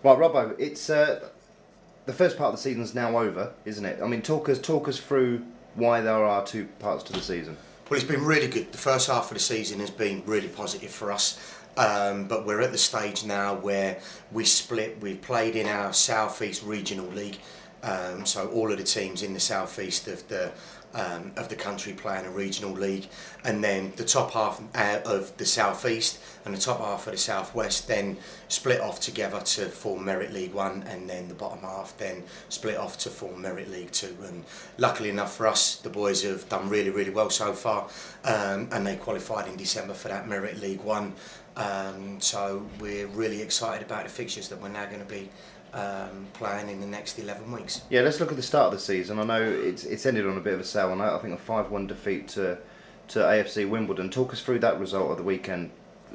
Right, Robbo, it's the first part of the season's now over, isn't it? I mean, talk us through why there are two parts to the season. Well, it's been really good. The first half of the season has been really positive for us. But we're at the stage now where we split. We've played in our South East Regional League, so all of the teams in the South East of the country play in a regional league, and then the top half of the South East and the top half of the South West then split off together to form Merit League One, and then the bottom half then split off to form Merit League Two. And luckily enough for us, the boys have done really well so far, and they qualified in December for that Merit League One. So we're really excited about the fixtures that we're now going to be playing in the next 11 weeks. Yeah, let's look at the start of the season. I know it's ended on a bit of a sour note. I think a 5-1 defeat to AFC Wimbledon. Talk us through that result of the weekend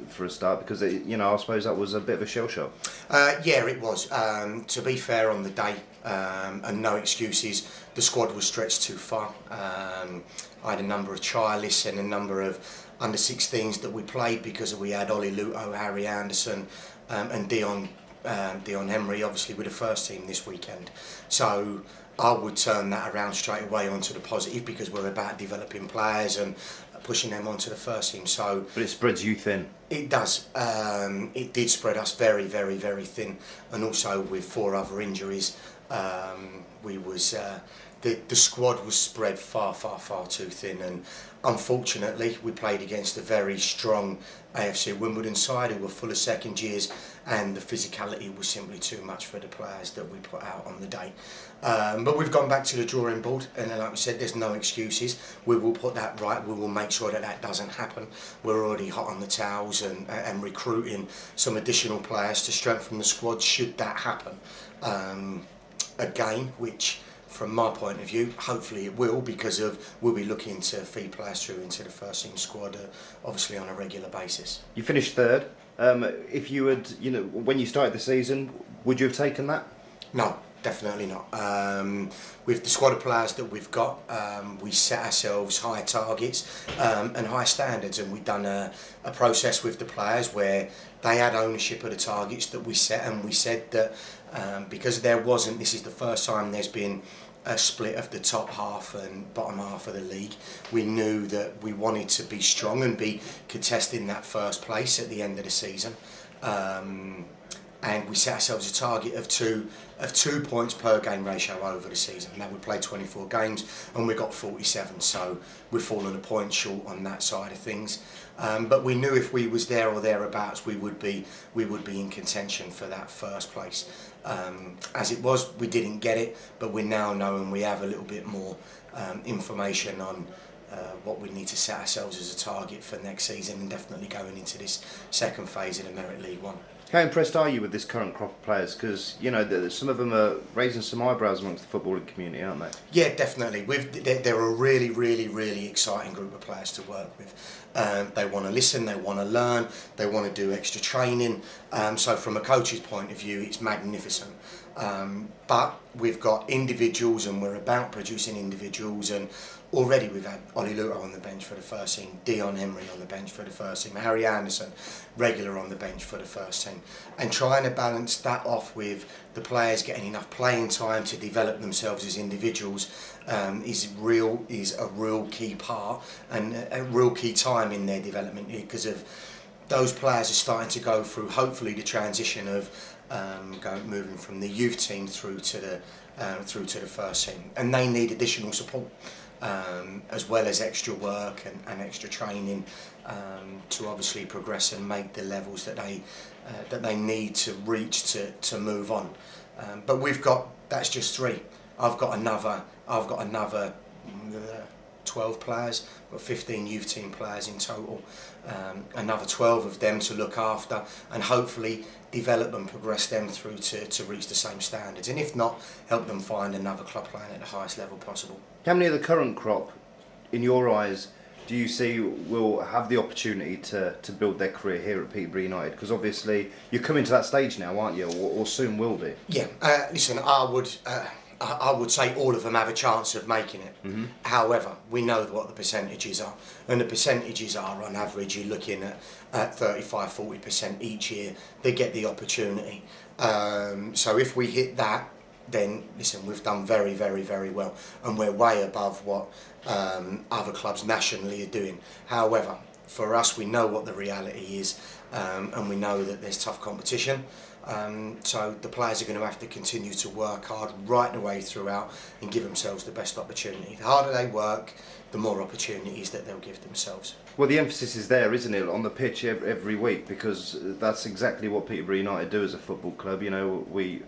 for a start, because I suppose that was a bit of a shell shock. Yeah, it was. To be fair, on the day, and no excuses, the squad was stretched too far. I had a number of trialists and a number of under 16s that we played because we had Ollie Luto, Harry Anderson, and Dion Emery, obviously with the first team this weekend. So I would turn that around straight away onto the positive, because we're about developing players and pushing them onto the first team. So, but it spreads you thin. It does. It did spread us very thin, and also with 4 other injuries, the squad was spread far too thin, and unfortunately we played against a very strong AFC Wimbledon side who were full of second years, and the physicality was simply too much for the players that we put out on the day. But we've gone back to the drawing board, and like we said, there's no excuses. We will put that right. We will make sure that doesn't happen. We're already hot on the towels and recruiting some additional players to strengthen the squad should that happen. Again, which from my point of view, hopefully it will, because we'll be looking to feed players through into the first team squad, obviously on a regular basis. You finished third. If you had, when you started the season, would you have taken that? No, definitely not. With the squad of players that we've got, we set ourselves high targets and high standards, and we've done a process with the players where they had ownership of the targets that we set, and we said that because this is the first time there's been a split of the top half and bottom half of the league, we knew that we wanted to be strong and be contesting that first place at the end of the season. And we set ourselves a target of 2 points per game ratio over the season. Now we played 24 games and we got 47, so we've fallen a point short on that side of things. But we knew if we was there or thereabouts, we would be in contention for that first place. As it was, we didn't get it, but we now know, and we have a little bit more information on what we need to set ourselves as a target for next season, and definitely going into this second phase of the Merit League One. How impressed are you with this current crop of players? Because some of them are raising some eyebrows amongst the footballing community, aren't they? Yeah, definitely. They're a really exciting group of players to work with. They want to listen, they want to learn, they want to do extra training. So from a coach's point of view, it's magnificent. But we've got individuals, and we're about producing individuals, and already we've had Ollie Luto on the bench for the first team, Dion Emery on the bench for the first team, Harry Anderson regular on the bench for the first team, and trying to balance that off with the players getting enough playing time to develop themselves as individuals is a real key part, and a real key time in their development, because of those players are starting to go through hopefully the transition of moving from the youth team through to the first team, and they need additional support. As well as extra work and extra training to obviously progress and make the levels that they need to reach to move on. But that's just 3. I've got another 12 players, got 15 youth team players in total, another 12 of them to look after, and hopefully develop and progress them through to reach the same standards, and if not, help them find another club playing at the highest level possible. How many of the current crop, in your eyes, do you see will have the opportunity to build their career here at Peterborough United? Because obviously you're coming to that stage now, aren't you, or soon will be? Yeah, listen, I would, I would say all of them have a chance of making it. Mm-hmm. However, we know what the percentages are, and the percentages are, on average, you're looking at 35-40% each year. They get the opportunity. So if we hit that, then listen, we've done very, very, very well, and we're way above what other clubs nationally are doing. However, for us, we know what the reality is, and we know that there's tough competition. So the players are going to have to continue to work hard right the way throughout and give themselves the best opportunity. The harder they work, the more opportunities that they'll give themselves. Well, the emphasis is there, isn't it, on the pitch every week, because that's exactly what Peterborough United do as a football club. You know, we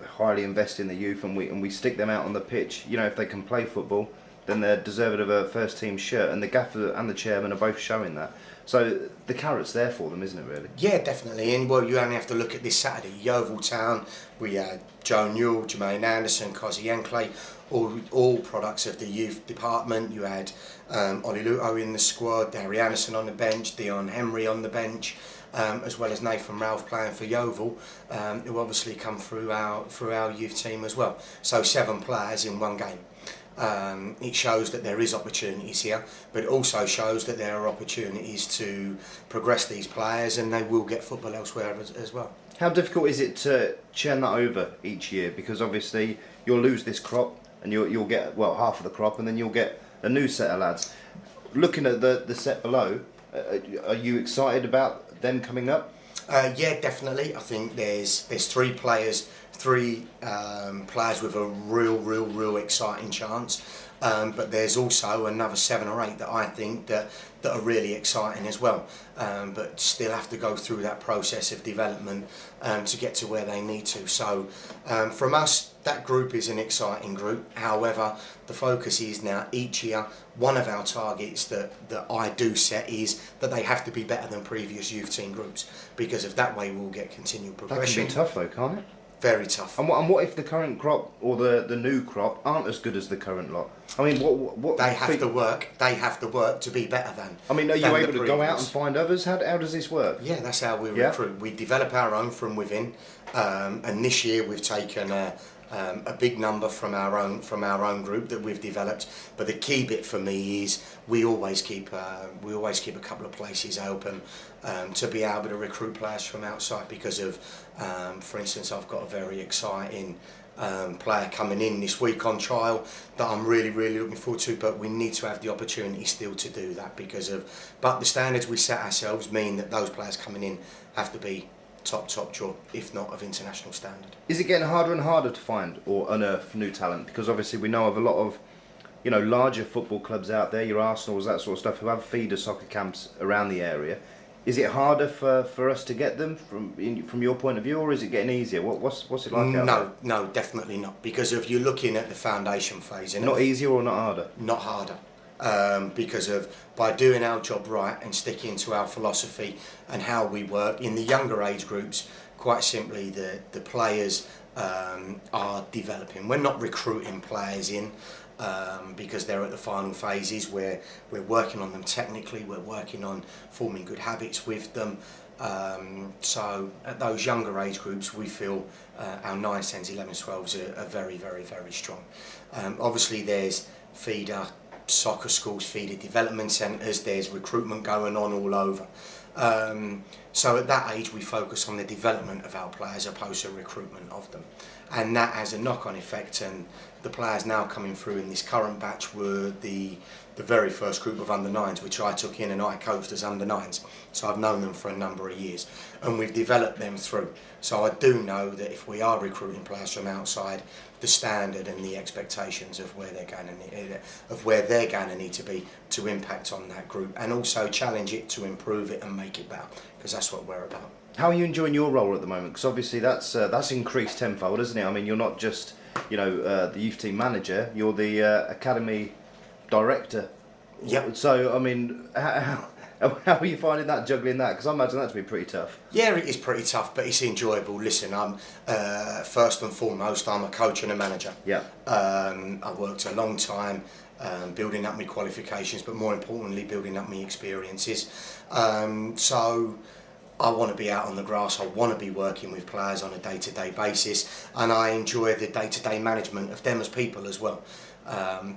highly invest in the youth, and we stick them out on the pitch. You know, if they can play football, then they're deserving of a first team shirt, and the gaffer and the chairman are both showing that. So the carrot's there for them, isn't it, really? Yeah, definitely. And well, you only have to look at this Saturday. Yeovil Town, we had Joe Newell, Jermaine Anderson, Cosi Enclay, all products of the youth department. You had Ollie Luto in the squad, Darry Anderson on the bench, Dion Henry on the bench, as well as Nathan Ralph playing for Yeovil, who obviously come through our youth team as well. So 7 players in one game. It shows that there is opportunities here, but it also shows that there are opportunities to progress these players, and they will get football elsewhere as well. How difficult is it to churn that over each year? Because obviously you'll lose this crop, and you'll get, well, half of the crop, and then you'll get a new set of lads. Looking at the set below, are you excited about them coming up? Yeah, definitely. I think there's 3 players with a real exciting chance. But there's also another 7 or 8 that I think that are really exciting as well. But still have to go through that process of development to get to where they need to. So from us, that group is an exciting group. However, the focus is now each year, one of our targets that I do set is that they have to be better than previous youth team groups, because of that way we'll get continual progression. That can be tough though, can't it? Very tough. And what if the current crop or the new crop aren't as good as the current lot? I mean, what they have to work. They have to work to be better than. I mean, are you able to go out and find others? How does this work? Yeah, that's how we recruit. We develop our own from within, and this year we've taken a big number from our own group that we've developed. But the key bit for me is we always keep a couple of places open to be able to recruit players from outside, because of, for instance, I've got a very exciting player coming in this week on trial that I'm really looking forward to, but we need to have the opportunity still to do that but the standards we set ourselves mean that those players coming in have to be top draw, if not of international standard. Is it getting harder and harder to find or unearth new talent? Because obviously we know of a lot of, you know, larger football clubs out there, your Arsenals, that sort of stuff, who have feeder soccer camps around the area. Is it harder for us to get them from your point of view, or is it getting easier? What's it like out there? No, definitely not. Because if you're looking at the foundation phase, not easier or not harder? Not harder. Because of by doing our job right and sticking to our philosophy and how we work in the younger age groups, quite simply the players are developing. We're not recruiting players in because they're at the final phases where we're working on them technically, we're working on forming good habits with them. So at those younger age groups, we feel our 9s, 10s, 11s, 12s are very strong. Obviously there's feeder soccer schools, feeder development centres, there's recruitment going on all over. So at that age we focus on the development of our players opposed to recruitment of them, and that has a knock-on effect. And the players now coming through in this current batch were the very first group of under-9s, which I took in and I coached as under-9s. So I've known them for a number of years, and we've developed them through. So I do know that if we are recruiting players from outside, the standard and the expectations of where they're going to need to be to impact on that group, and also challenge it to improve it and make it better, because that's what we're about. How are you enjoying your role at the moment? Because obviously that's increased tenfold, isn't it? I mean, you're not just the youth team manager, you're the academy director. Yep. So I mean, how are you finding that, juggling that? Because I imagine that to be pretty tough. Yeah, it is pretty tough, but it's enjoyable. Listen, I'm first and foremost, I'm a coach and a manager. Yeah. I worked a long time building up my qualifications, but more importantly, building up my experiences. So I want to be out on the grass, I want to be working with players on a day-to-day basis, and I enjoy the day-to-day management of them as people as well.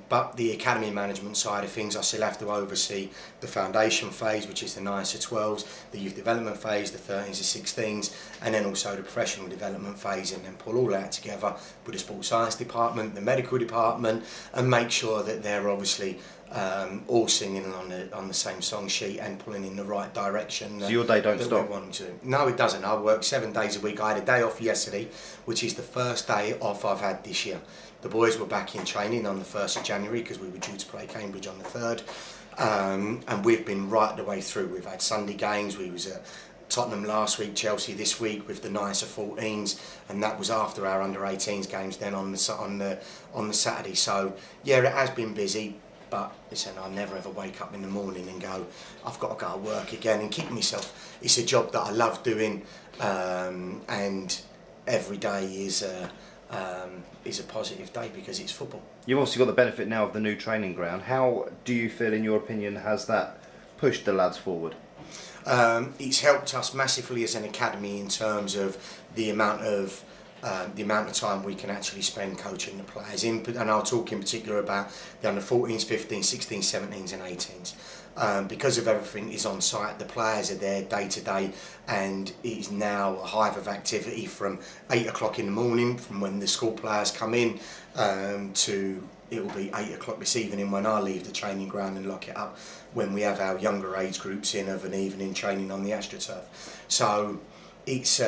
But the academy management side of things, I still have to oversee the foundation phase, which is the 9s to 12s, the youth development phase, the 13s to 16s, and then also the professional development phase, and then pull all that together with the sports science department, the medical department, and make sure that they're obviously all singing on the same song sheet and pulling in the right direction. So your day don't stop? No, it doesn't. I work 7 days a week. I had a day off yesterday, which is the first day off I've had this year. The boys were back in training on the 1st of January because we were due to play Cambridge on the 3rd. And we've been right the way through. We've had Sunday games. We was at Tottenham last week, Chelsea this week with the 9s to 14s, and that was after our under 18s games then on the Saturday. So yeah, it has been busy. But listen, I never ever wake up in the morning and go, I've got to go to work again and kick myself. It's a job that I love doing, and every day is a positive day because it's football. You've also got the benefit now of the new training ground. How do you feel, in your opinion, has that pushed the lads forward? It's helped us massively as an academy in terms of the amount of time we can actually spend coaching the players, and I'll talk in particular about the under 14s, 15s, 16s, 17s and 18s. Because of everything is on site, the players are there day to day, and it is now a hive of activity from 8 o'clock in the morning, from when the school players come in, to it will be 8 o'clock this evening when I leave the training ground and lock it up, when we have our younger age groups in of an evening training on the AstroTurf. So it's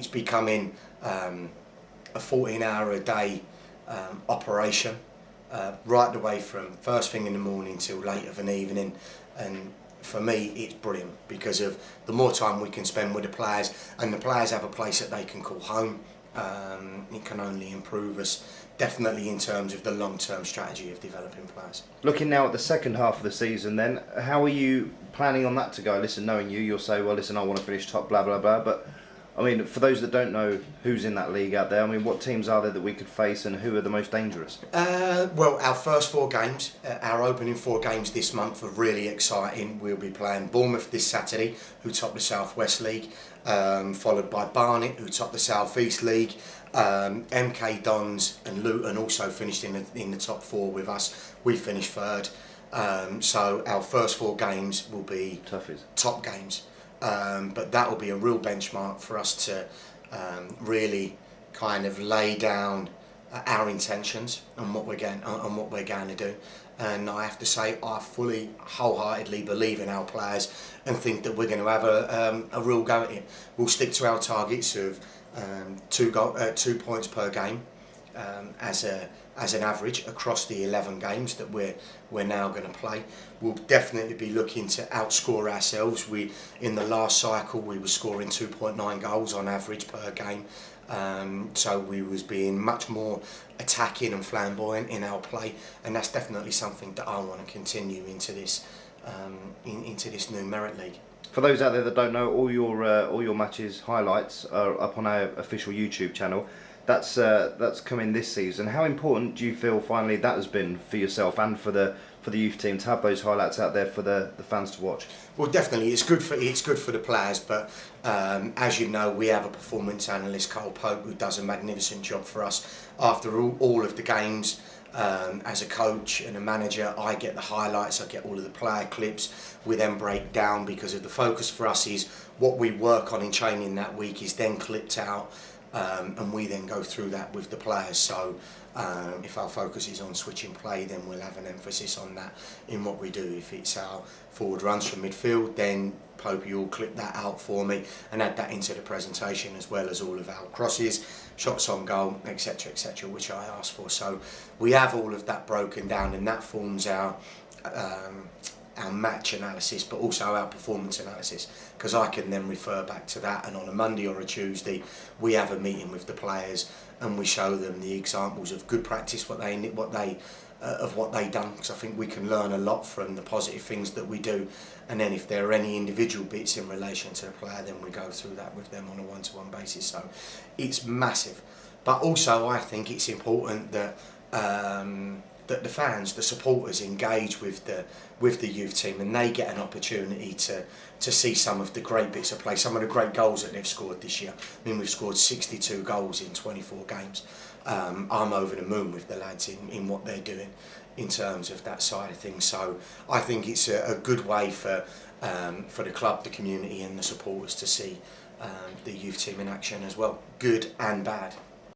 becoming a 14-hour-a-day operation, right the way from first thing in the morning till late of an evening. And for me, it's brilliant because of the more time we can spend with the players, and the players have a place that they can call home. It can only improve us, definitely in terms of the long-term strategy of developing players. Looking now at the second half of the season then, how are you planning on that to go? Listen, knowing you'll say, well, listen, I want to finish top, blah, blah, blah, but I mean, for those that don't know who's in that league out there, I mean, what teams are there that we could face and who are the most dangerous? Well, our first 4 games, our opening 4 games this month are really exciting. We'll be playing Bournemouth this Saturday, who top the South West League, followed by Barnet, who top the South East League. MK Dons and Luton also finished in the top 4 with us. We finished 3rd. So our first 4 games will be Toughies. Top games. But that will be a real benchmark for us to really kind of lay down our intentions and what we're going to do. And I have to say, I fully, wholeheartedly believe in our players and think that we're going to have a real go at it. We'll stick to our targets of 2 points per game as an average across the 11 games that we're now going to play. We'll definitely be looking to outscore ourselves. In the last cycle we were scoring 2.9 goals on average per game, so we was being much more attacking and flamboyant in our play, and that's definitely something that I want to continue into this new Merit League. For those out there that don't know, all your matches highlights are up on our official YouTube channel. That's coming this season. How important do you feel finally that has been for yourself and for the youth team to have those highlights out there for the fans to watch? Well, definitely, it's good for the players. But as you know, we have a performance analyst, Cole Pope, who does a magnificent job for us. After all of the games, as a coach and a manager, I get the highlights. I get all of the player clips. We then break down, because of the focus for us is what we work on in training that week is then clipped out. And we then go through that with the players. So if our focus is on switching play, then we'll have an emphasis on that in what we do. If it's our forward runs from midfield, then Popey will clip that out for me and add that into the presentation, as well as all of our crosses, shots on goal, etc., which I asked for. So we have all of that broken down, and that forms our match analysis, but also our performance analysis, because I can then refer back to that, and on a Monday or a Tuesday we have a meeting with the players and we show them the examples of good practice, what they done, because I think we can learn a lot from the positive things that we do, and then if there are any individual bits in relation to the player, then we go through that with them on a one-to-one basis. So it's massive, but also I think it's important that that the fans, the supporters engage with the youth team, and they get an opportunity to see some of the great bits of play, some of the great goals that they've scored this year. I mean, we've scored 62 goals in 24 games. I'm over the moon with the lads in what they're doing in terms of that side of things. So I think it's a good way for the club, the community and the supporters to see the youth team in action as well, good and bad.